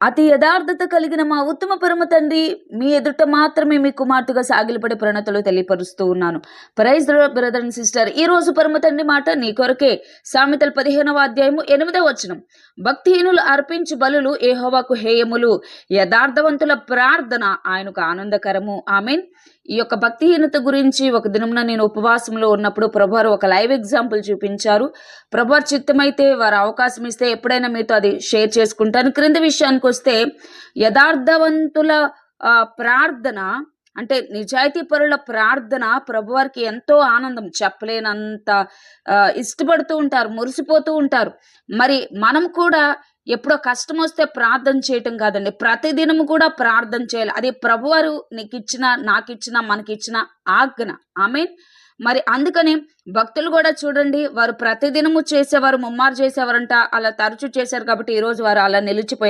అతి యథార్థత కలిగిన మా ఉత్తమ పరమ తండ్రి, మీ ఎదుట మాత్రమే మీ కుమార్తెగా సాగిలపడే ప్రణతులు తెలియపరుస్తూ ఉన్నాను. Praise the Lord brother and sister. ఈ రోజు పరమ తండ్రి మాట నీ కొరకే. సామెతలు 15వ అధ్యాయము 8వ వచనం. భక్తిహీనులు అర్పించు బలులు యెహోవాకు హేయములు, యథార్థవంతుల ప్రార్థన ఆయనకు ఆనందకరము. ఆమేన్. ఈ యొక్క భక్తిహీనత గురించి ఒక దినమున నేను ఉపవాసంలో ఉన్నప్పుడు ప్రభువారు ఒక లైవ్ ఎగ్జాంపుల్ చూపించారు. ప్రభువారు చిత్తమైతే వారు అవకాశం ఇస్తే ఎప్పుడైనా మీతో అది షేర్ చేసుకుంటాను. క్రింద విషయానికి వస్తే యథార్థవంతుల ప్రార్థన అంటే నిజాయితీ పరుల ప్రార్థన ప్రభువారికి ఎంతో ఆనందం, చెప్పలేనంత ఇష్టపడుతూ ఉంటారు, మురిసిపోతూ ఉంటారు. మరి మనం కూడా ఎప్పుడో కష్టం వస్తే ప్రార్థన చేయటం కాదండి, ప్రతిదినము కూడా ప్రార్థన చేయాలి. అది ప్రభువారు నీకిచ్చిన, నాకిచ్చిన, మనకిచ్చిన ఆజ్ఞ. ఆమేన్. మరి అందుకని భక్తులు కూడా చూడండి, వారు ప్రతిదినము చేసేవారు, ముమ్మారు చేసేవారంట, అలా తరచూ చేశారు కాబట్టి ఈరోజు వారు అలా నిలిచిపోయారు.